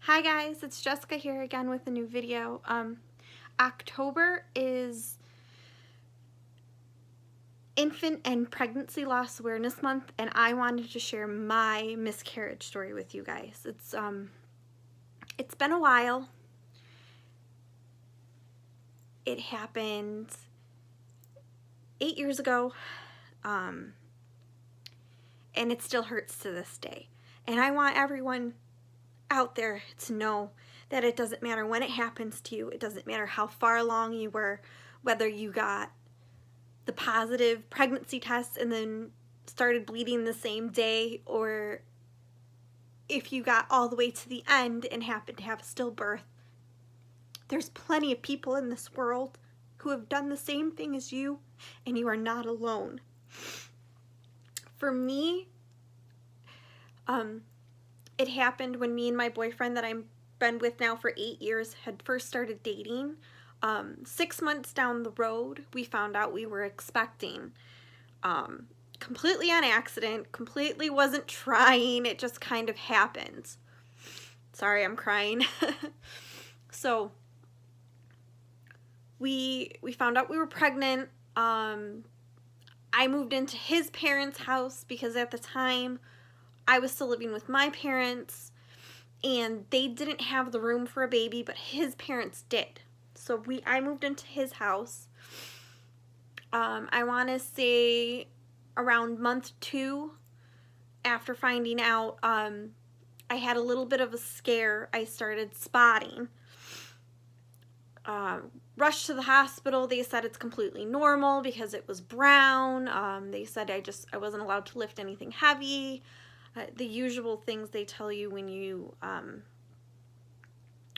Hi guys, it's Jessica here again with a new video. October is Infant and Pregnancy Loss Awareness Month, and I wanted to share my miscarriage story with you guys. It's been a while. It happened 8 years ago, and it still hurts to this day. And I want everyone out there to know that it doesn't matter when it happens to you. It doesn't matter how far along you were, whether you got the positive pregnancy test and then started bleeding the same day, or if you got all the way to the end and happened to have a stillbirth. There's plenty of people in this world who have done the same thing as you, and you are not alone. For me, it happened when me and my boyfriend that I've been with now for 8 years had first started dating. 6 months down the road, we found out we were expecting. Completely on accident, completely wasn't trying, it just kind of happened. Sorry, I'm crying. So, we found out we were pregnant. I moved into his parents' house because at the time I was still living with my parents, and they didn't have the room for a baby, but his parents did. So I moved into his house. I want to say around month 2 after finding out, I had a little bit of a scare. I started spotting. Rushed to the hospital. They said it's completely normal because it was brown. They said I wasn't allowed to lift anything heavy. The usual things they tell you when you,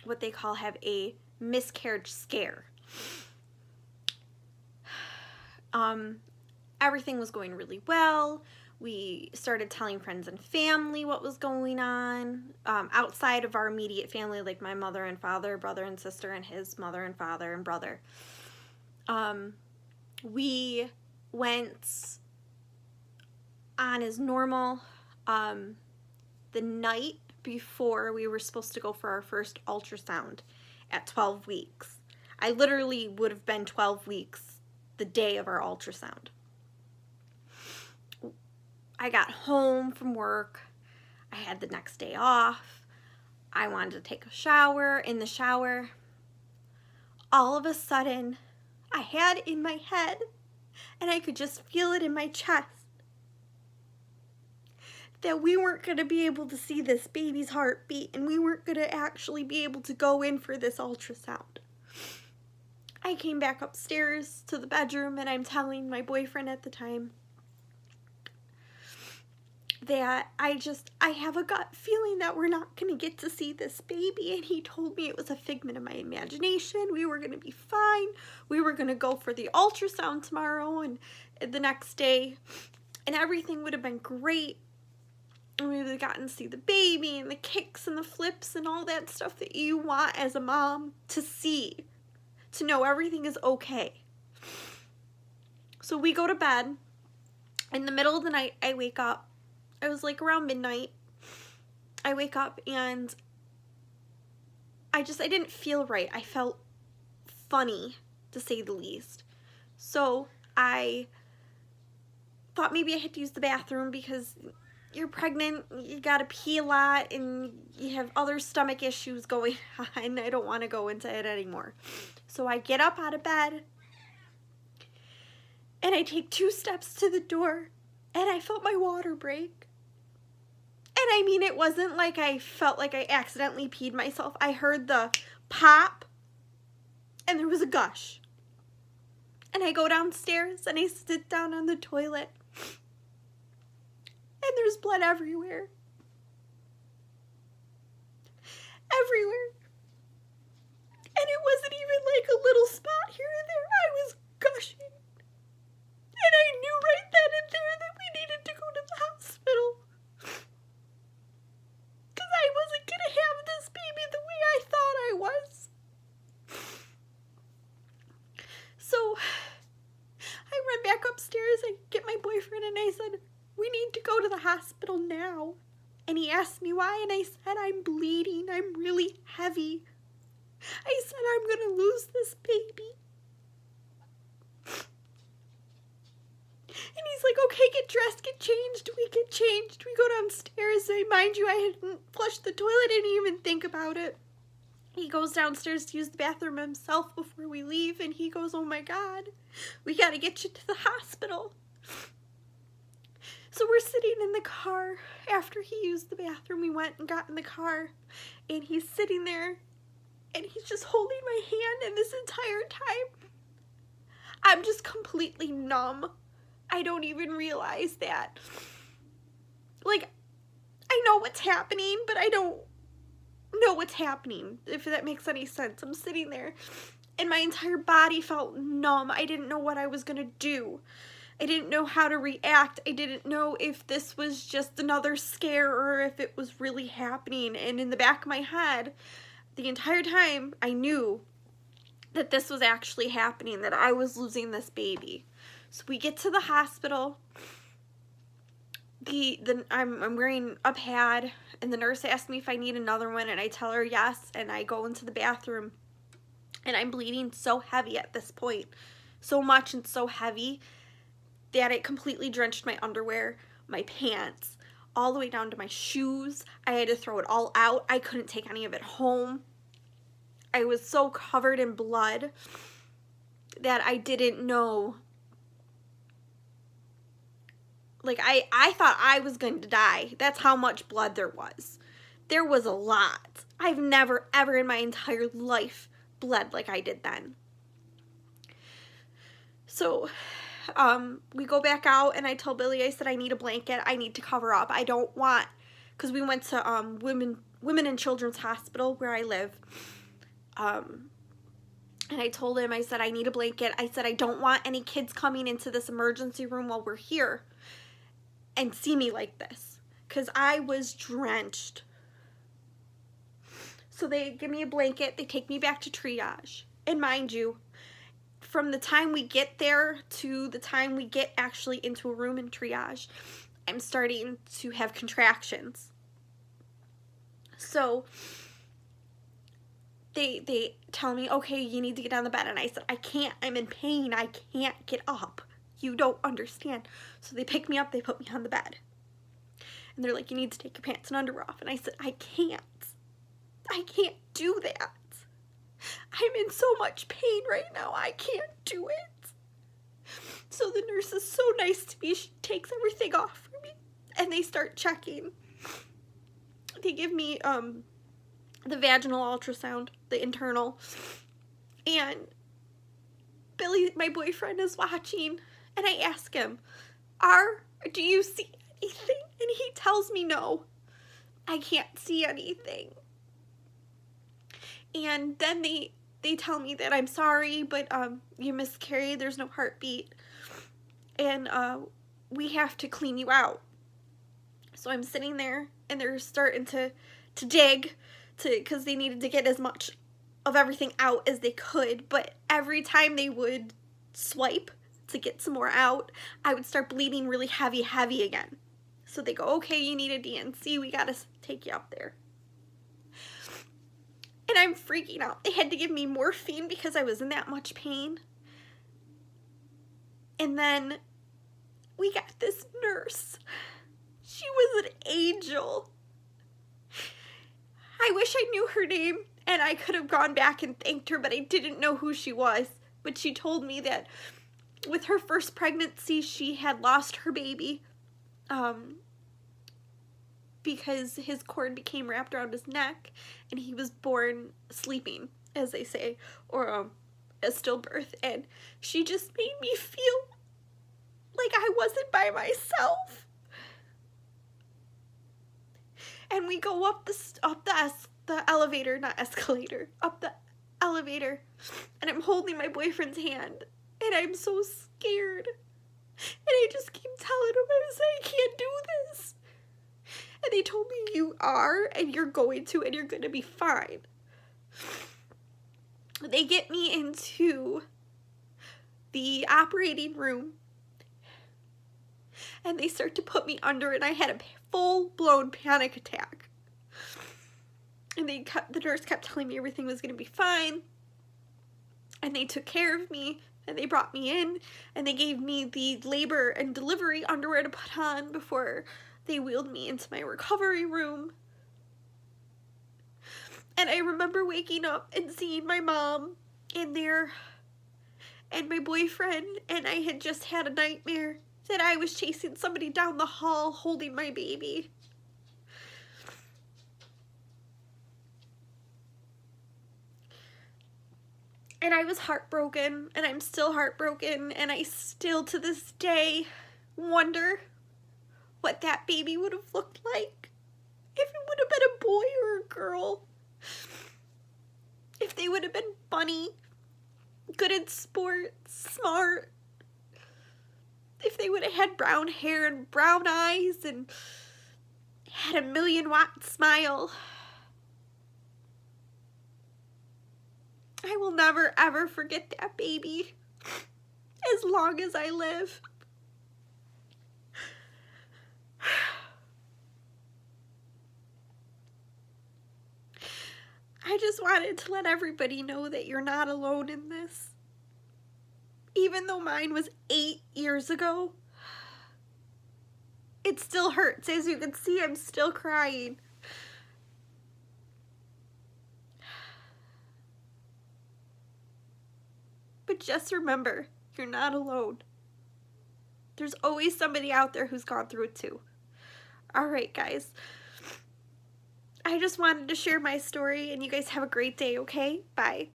what they call have a miscarriage scare. Everything was going really well. We started telling friends and family what was going on, outside of our immediate family, like my mother and father, brother and sister, and his mother and father and brother. We went on as normal. The night before we were supposed to go for our first ultrasound at 12 weeks. I literally would have been 12 weeks the day of our ultrasound. I got home from work. I had the next day off. I wanted to take a shower. In the shower, all of a sudden, I had in my head, and I could just feel it in my chest, that we weren't going to be able to see this baby's heartbeat, and we weren't going to actually be able to go in for this ultrasound. I came back upstairs to the bedroom, and I'm telling my boyfriend at the time that I have a gut feeling that we're not going to get to see this baby, and he told me it was a figment of my imagination. We were going to be fine. We were going to go for the ultrasound tomorrow and the next day, and everything would have been great. And we would have gotten to see the baby and the kicks and the flips and all that stuff that you want as a mom to see, to know everything is okay. So we go to bed. In the middle of the night, I wake up. It was like around midnight. I wake up and I didn't feel right. I felt funny, to say the least. So I thought maybe I had to use the bathroom because you're pregnant, you gotta pee a lot, and you have other stomach issues going on. I don't want to go into it anymore. So I get up out of bed, and I take 2 steps to the door, and I felt my water break. And I mean, it wasn't like I felt like I accidentally peed myself. I heard the pop, and there was a gush. And I go downstairs, and I sit down on the toilet, and there's blood everywhere. Everywhere. And it wasn't even like a little spot here and there. I was gushing. And I knew right then and there that we needed to go to the hospital. Because I wasn't going to have this baby the way I thought I was. So I run back upstairs. I get my boyfriend and I said, we need to go to the hospital now. And he asked me why, and I said, I'm bleeding. I'm really heavy. I said, I'm gonna lose this baby. And he's like, okay, get dressed, get changed. We get changed. We go downstairs. Mind you, I hadn't flushed the toilet. I didn't even think about it. He goes downstairs to use the bathroom himself before we leave, and he goes, oh my God, we gotta get you to the hospital. So we're sitting in the car. After he used the bathroom, we went and got in the car, and he's sitting there, and he's just holding my hand, and this entire time, I'm just completely numb. I don't even realize that. Like, I know what's happening, but I don't know what's happening, if that makes any sense. I'm sitting there, and my entire body felt numb. I didn't know what I was gonna do. I didn't know how to react. I didn't know if this was just another scare or if it was really happening. And in the back of my head, the entire time, I knew that this was actually happening, that I was losing this baby. So we get to the hospital. I'm wearing a pad, and the nurse asked me if I need another one, and I tell her yes, and I go into the bathroom, and I'm bleeding so heavy at this point, so much and so heavy that it completely drenched my underwear, my pants, all the way down to my shoes. I had to throw it all out. I couldn't take any of it home. I was so covered in blood that I didn't know. Like, I thought I was going to die. That's how much blood there was. There was a lot. I've never, ever in my entire life bled like I did then. So, we go back out, and I told Billy, I said, I need a blanket. I need to cover up. I don't want, because we went to Women and Children's Hospital where I live. And I told him, I said, I need a blanket. I said, I don't want any kids coming into this emergency room while we're here and see me like this, because I was drenched. So they give me a blanket. They take me back to triage. And mind you, from the time we get there to the time we get actually into a room in triage, I'm starting to have contractions. So they tell me, okay, you need to get on the bed. And I said, I can't. I'm in pain. I can't get up. You don't understand. So they pick me up. They put me on the bed. And they're like, you need to take your pants and underwear off. And I said, I can't. I can't do that. I'm in so much pain right now. I can't do it. So the nurse is so nice to me. She takes everything off for me. And they start checking. They give me the vaginal ultrasound, the internal. And Billy, my boyfriend, is watching. And I ask him, do you see anything? And he tells me no. I can't see anything. And then they tell me that I'm sorry, but you miscarried, there's no heartbeat, and we have to clean you out. So I'm sitting there, and they're starting to dig, because they needed to get as much of everything out as they could, but every time they would swipe to get some more out, I would start bleeding really heavy again. So they go, okay, you need a DNC, we gotta take you up there. And I'm freaking out. They had to give me morphine because I was in that much pain. And then we got this nurse. She was an angel. I wish I knew her name and I could have gone back and thanked her, but I didn't know who she was. But she told me that with her first pregnancy, she had lost her baby because his cord became wrapped around his neck and he was born sleeping, as they say, or a stillbirth. And she just made me feel like I wasn't by myself. And we go up the elevator, not escalator, up the elevator, and I'm holding my boyfriend's hand, and I'm so scared. And I just keep telling him, I can't do this. And they told me, you are, and you're going to, and you're going to be fine. They get me into the operating room, and they start to put me under, and I had a full-blown panic attack. And the nurse kept telling me everything was going to be fine. And they took care of me, and they brought me in, and they gave me the labor and delivery underwear to put on before they wheeled me into my recovery room. And I remember waking up and seeing my mom in there and my boyfriend, and I had just had a nightmare that I was chasing somebody down the hall holding my baby. And I was heartbroken, and I'm still heartbroken, and I still to this day wonder what that baby would have looked like. If it would have been a boy or a girl. If they would have been funny, good at sports, smart. If they would have had brown hair and brown eyes and had a 1,000,000-watt smile. I will never ever forget that baby as long as I live. I just wanted to let everybody know that you're not alone in this. Even though mine was 8 years ago, it still hurts. As you can see, I'm still crying. But just remember, you're not alone. There's always somebody out there who's gone through it too. Alright, guys. I just wanted to share my story, and you guys have a great day, okay? Bye.